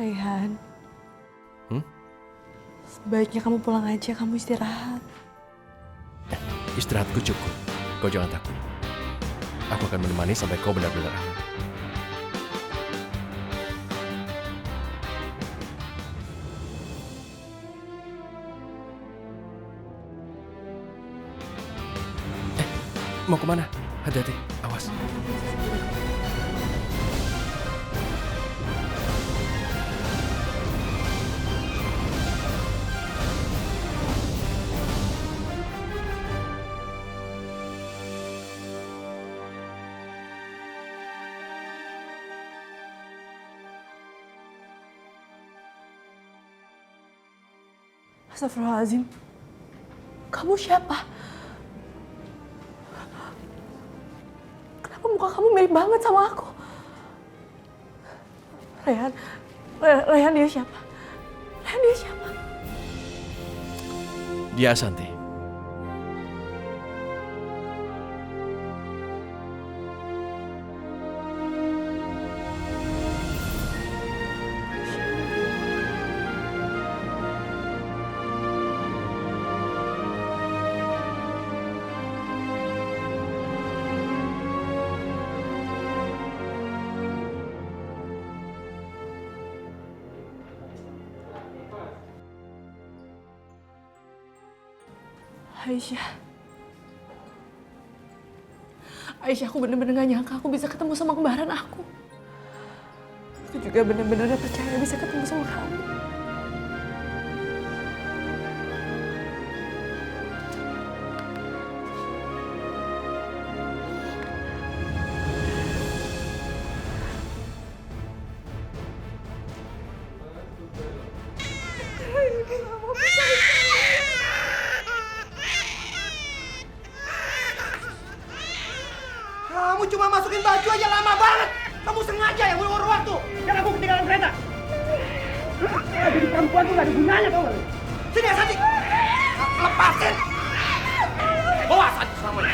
Raihan. Sebaiknya kamu pulang aja, kamu istirahat. Istirahatku cukup. Kau jangan takut. Aku akan menemani sampai kau benar-benar aman. Mau kemana? Hati-hati, awas. Astagfirullahaladzim. Kamu siapa? Kenapa muka kamu mirip banget sama aku? Raihan dia siapa? Raihan dia siapa? Dia Asanti. Aisyah, aku bener-bener gak nyangka aku bisa ketemu sama kembaran aku. Aku juga bener-bener gak percaya bisa ketemu sama kamu. Kamu cuma masukin baju aja lama banget. Kamu sengaja yang ngulur waktu. Dan aku ketinggalan kereta. Jadi perempuan tuh gak ada gunanya tau gak? Sini ya Santi. Lepasin. Bawa Santi selamanya.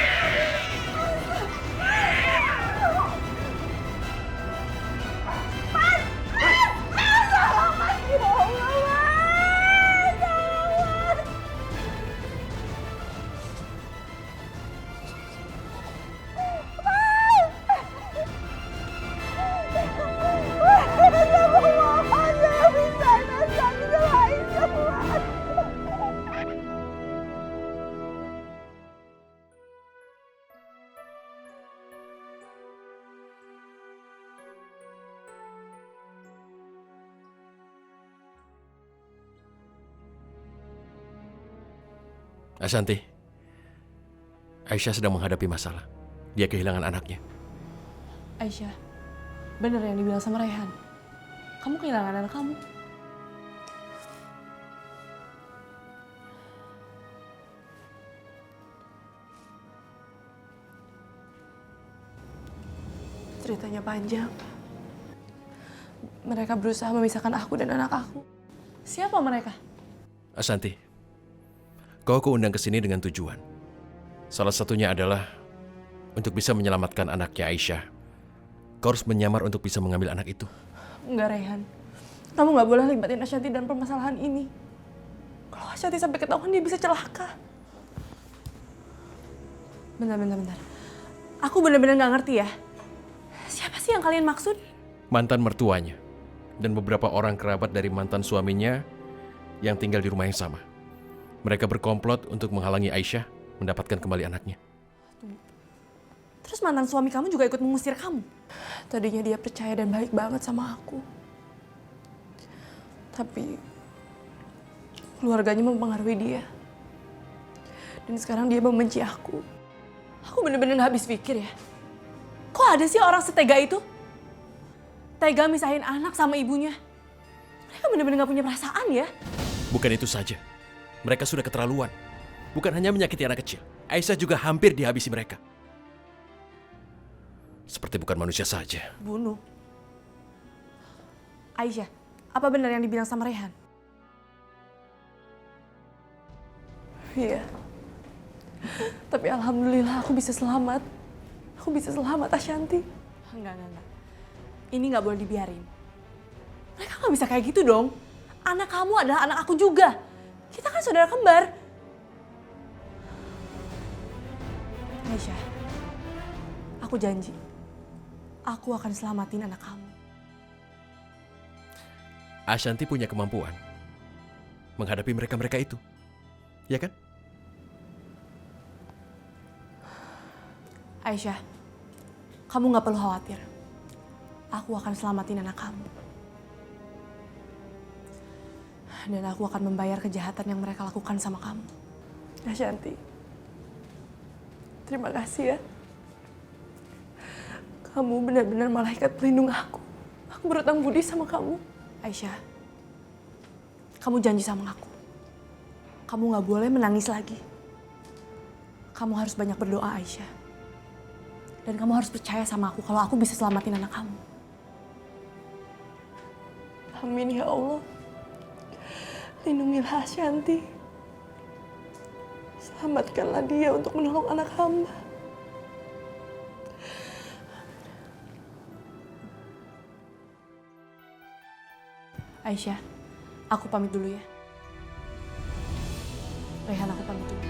Asanti, Aisyah sedang menghadapi masalah. Dia kehilangan anaknya. Aisyah, bener yang dibilang sama Raihan. Kamu kehilangan anak kamu. Ceritanya panjang. Mereka berusaha memisahkan aku dan anak aku. Siapa mereka? Asanti, kau undang ke sini dengan tujuan. Salah satunya adalah untuk bisa menyelamatkan anaknya Aisyah. Kau harus menyamar untuk bisa mengambil anak itu. Enggak, Raihan. Kamu nggak boleh libatin Ashanti dan permasalahan ini. Kalau Ashanti sampai ketahuan dia bisa celaka. Bentar. Aku benar-benar nggak ngerti ya. Siapa sih yang kalian maksud? Mantan mertuanya dan beberapa orang kerabat dari mantan suaminya yang tinggal di rumah yang sama. Mereka berkomplot untuk menghalangi Aisyah mendapatkan kembali anaknya. Terus mantan suami kamu juga ikut mengusir kamu? Tadinya dia percaya dan baik banget sama aku. Tapi keluarganya mempengaruhi dia. Dan sekarang dia membenci aku. Aku bener-bener gak habis pikir ya. Kok ada sih orang setega itu? Tega misahin anak sama ibunya. Mereka bener-bener gak punya perasaan ya. Bukan itu saja. Mereka sudah keterlaluan. Bukan hanya menyakiti anak kecil. Aisyah juga hampir dihabisi mereka. Seperti bukan manusia saja. Bunuh. Aisyah, apa benar yang dibilang sama Raihan? Iya. Tapi alhamdulillah aku bisa selamat. Aku bisa selamat, Ashanti. Enggak. Ini nggak boleh dibiarin. Mereka Nggak bisa kayak gitu dong. Anak kamu adalah anak aku juga. Kita kan saudara kembar. Aisyah, aku janji. Aku akan selamatin anak kamu. Ashanti punya kemampuan menghadapi mereka-mereka itu. Ya kan? Aisyah, kamu nggak perlu khawatir. Aku akan selamatin anak kamu. Dan aku akan membayar kejahatan yang mereka lakukan sama kamu. Ashanti, terima kasih ya. Kamu benar-benar malaikat pelindung aku. Aku berutang budi sama kamu. Aisyah, kamu janji sama aku. Kamu nggak boleh menangis lagi. Kamu harus banyak berdoa, Aisyah. Dan kamu harus percaya sama aku kalau aku bisa selamatin anak kamu. Amin ya Allah. Lindungilah Ashanti. Selamatkanlah dia untuk menolong anak hamba. Aisyah, aku pamit dulu ya. Rehan, aku pamit dulu.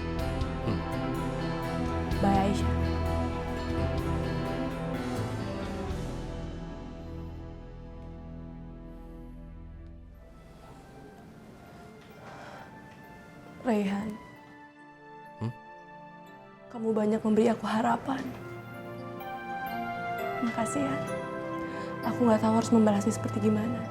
Bye, Aisyah. Raihan, kamu banyak memberi aku harapan. Makasih ya. Aku nggak tahu harus membalasnya seperti gimana.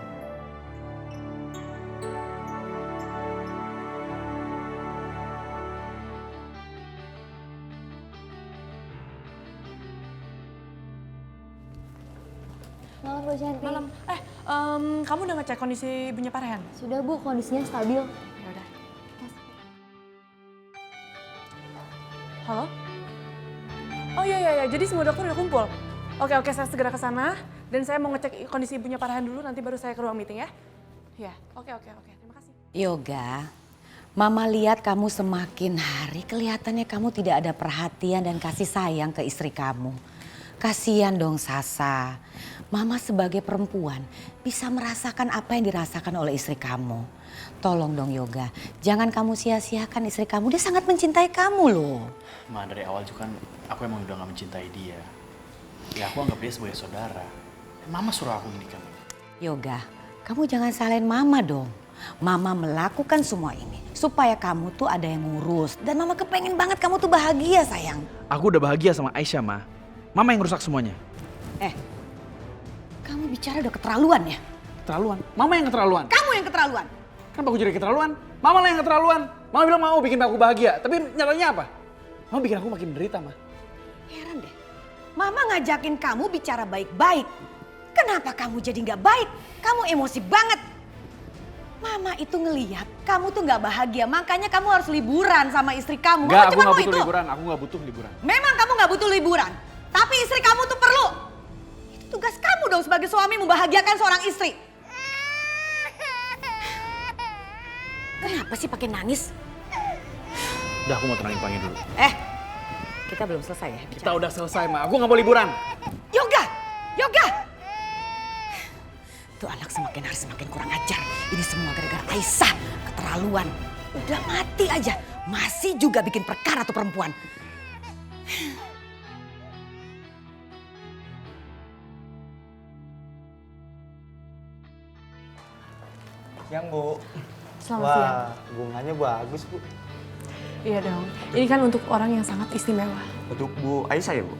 Malam Bu Shanti. Malam. Kamu udah ngecek kondisi ibunya Pak Rehan? Sudah Bu, kondisinya stabil. Ya udah. Halo? Oh iya, jadi semua dokter udah kumpul. Oke, saya segera ke sana dan saya mau ngecek kondisi ibunya Pak Rehan dulu, nanti baru saya ke ruang meeting ya. Ya, oke. Terima kasih. Yoga, Mama lihat kamu semakin hari kelihatannya kamu tidak ada perhatian dan kasih sayang ke istri kamu. Kasian dong Sasa. Mama sebagai perempuan bisa merasakan apa yang dirasakan oleh istri kamu. Tolong dong Yoga, jangan kamu sia-siakan istri kamu. Dia sangat mencintai kamu loh. Ma, dari awal juga kan aku emang udah gak mencintai dia. Ya aku anggap dia sebagai saudara. Mama suruh aku menikah. Yoga, kamu jangan salahin Mama dong. Mama melakukan semua ini supaya kamu tuh ada yang ngurus. Dan Mama kepengen banget kamu tuh bahagia sayang. Aku udah bahagia sama Aisyah, Ma. Mama yang rusak semuanya. Kamu bicara udah keterlaluan ya? Keterlaluan? Mama yang keterlaluan? Kamu yang keterlaluan. Kenapa aku jadi keterlaluan? Mama lah yang keterlaluan. Mama bilang mau bikin aku bahagia. Tapi nyatanya apa? Mama bikin aku makin menderita, Ma. Heran deh. Mama ngajakin kamu bicara baik-baik. Kenapa kamu jadi nggak baik? Kamu emosi banget. Mama itu ngeliat kamu tuh nggak bahagia. Makanya kamu harus liburan sama istri kamu. Enggak, Mama aku cuma gak mau butuh itu. liburan. Aku gak butuh liburan. Memang kamu nggak butuh liburan. Tapi istri kamu tuh perlu. Itu tugas kamu dong sebagai suami membahagiakan seorang istri. Kenapa sih pakai nangis? Udah, aku mau tenangin Pange dulu. Kita belum selesai ya Kita bicara. udah selesai, Ma. Aku gak mau liburan. Yoga! Tuh anak semakin hari semakin kurang ajar. Ini semua gara-gara Aisyah. Keterlaluan. Udah mati aja. Masih juga bikin perkara tuh perempuan. Yang Bu. Selamat siang. Wah, bunganya bagus Bu. Iya dong. Ini kan untuk orang yang sangat istimewa. Untuk Bu Aisyah ya Bu?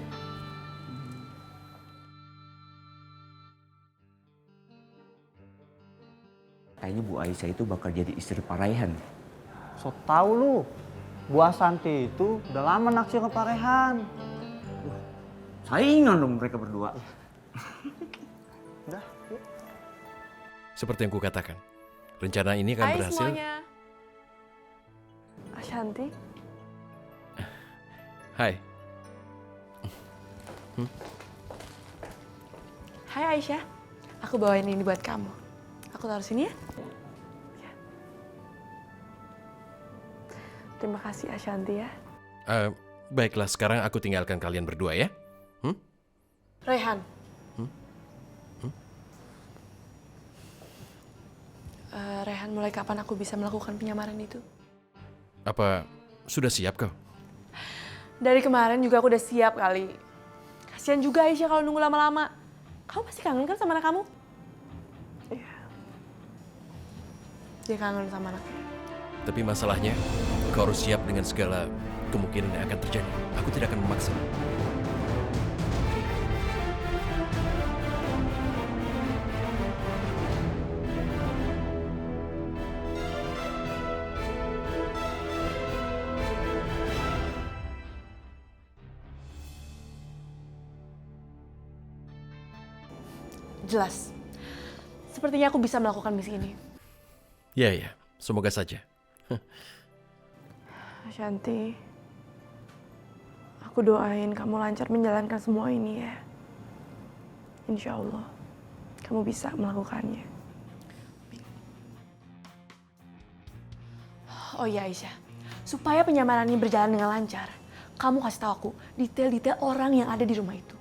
Kayaknya Bu Aisyah itu bakal jadi istri Pak Raihan. So tau lu, Bu Ashanti itu udah lama naksir ke Pak Rehan. Saingan dong mereka berdua. Udah, yuk. Seperti yang kukatakan, rencana ini akan Hai berhasil. semuanya. Ashanti. Hai, Hai Aisyah. Aku bawain ini buat kamu. Aku taruh sini ya. Ya. Terima kasih Ashanti ya. baiklah sekarang aku tinggalkan kalian berdua ya. Rehan. pertanyaan mulai kapan aku bisa melakukan penyamaran itu. Apa sudah siap kau? Dari kemarin juga aku udah siap kali. Kasian juga Aisyah kalau nunggu lama-lama. Kamu pasti kangen kan sama anak kamu? Iya. Dia kangen sama anak. Tapi masalahnya, kau harus siap dengan segala kemungkinan yang akan terjadi. Aku tidak akan memaksa. Jelas. Sepertinya aku bisa melakukan misi ini. Ya, semoga saja. Shanti, aku doain kamu lancar menjalankan semua ini ya. Insya Allah, kamu bisa melakukannya. Oh iya Aisyah, supaya penyamaran ini berjalan dengan lancar, kamu kasih tahu aku detail-detail orang yang ada di rumah itu.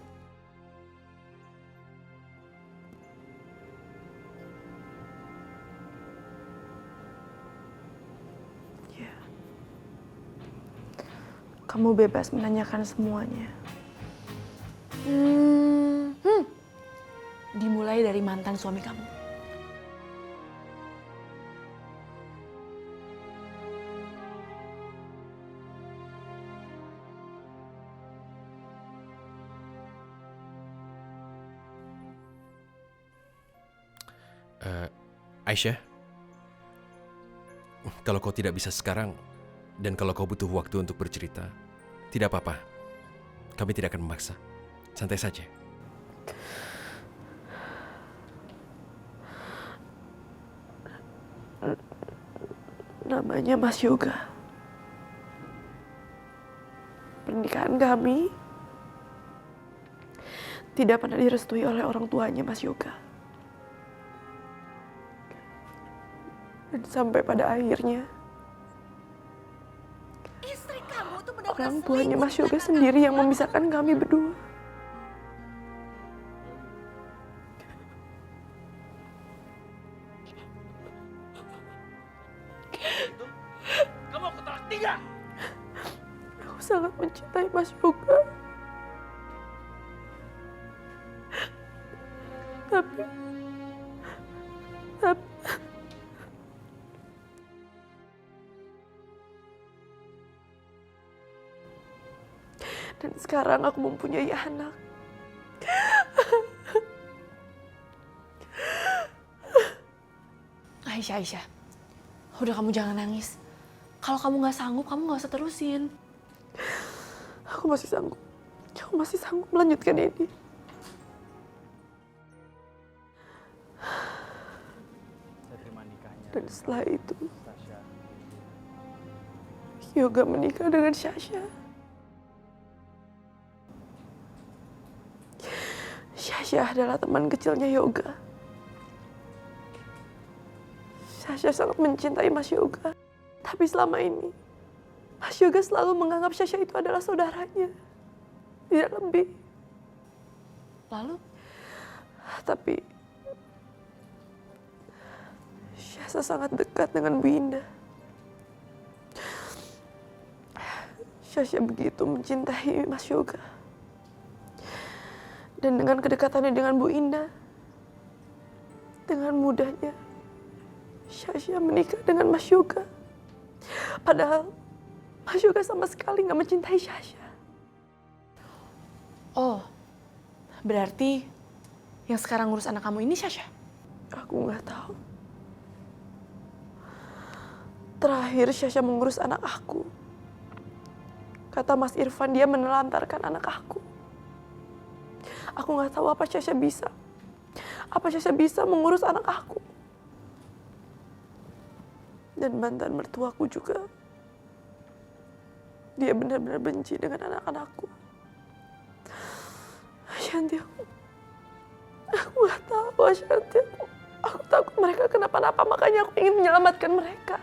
Kamu bebas menanyakan semuanya. Dimulai dari mantan suami kamu. Aisyah, kalau kau tidak bisa sekarang, dan kalau kau butuh waktu untuk bercerita, tidak apa-apa. Kami tidak akan memaksa. Santai saja. Namanya Mas Yoga. Pernikahan kami tidak pernah direstui oleh orang tuanya Mas Yoga. Dan sampai pada akhirnya orang tuanya Mas Yoga sendiri yang memisahkan kami berdua. Kamu aku talak 3. Aku sangat mencintai Mas Yoga. Tapi dan sekarang aku mempunyai anak. Aisyah, udah kamu jangan nangis. Kalau kamu nggak sanggup, kamu nggak usah terusin. Aku masih sanggup. Aku masih sanggup melanjutkan ini. Dan setelah itu, Yoga menikah dengan Sasha. Sasha adalah teman kecilnya Yoga. Sasha sangat mencintai Mas Yoga. Tapi selama ini, Mas Yoga selalu menganggap Sasha itu adalah saudaranya. Tidak lebih. Lalu? Tapi Sasha sangat dekat dengan Bu Indah. Sasha begitu mencintai Mas Yoga. Dan dengan kedekatannya dengan Bu Indah, dengan mudahnya Sasha menikah dengan Mas Yoga. Padahal Mas Yoga sama sekali nggak mencintai Sasha. Oh, berarti yang sekarang ngurus anak kamu ini Sasha? Aku nggak tahu. Terakhir Sasha mengurus anak aku. Kata Mas Irfan, dia menelantarkan anak aku. Aku nggak tahu apa Sasha bisa. Apa Sasha bisa mengurus anak aku. Dan mantan mertuaku juga. Dia benar-benar benci dengan anak-anakku. Shanti, aku nggak tahu Shanti. Aku takut mereka kenapa-napa, makanya aku ingin menyelamatkan mereka.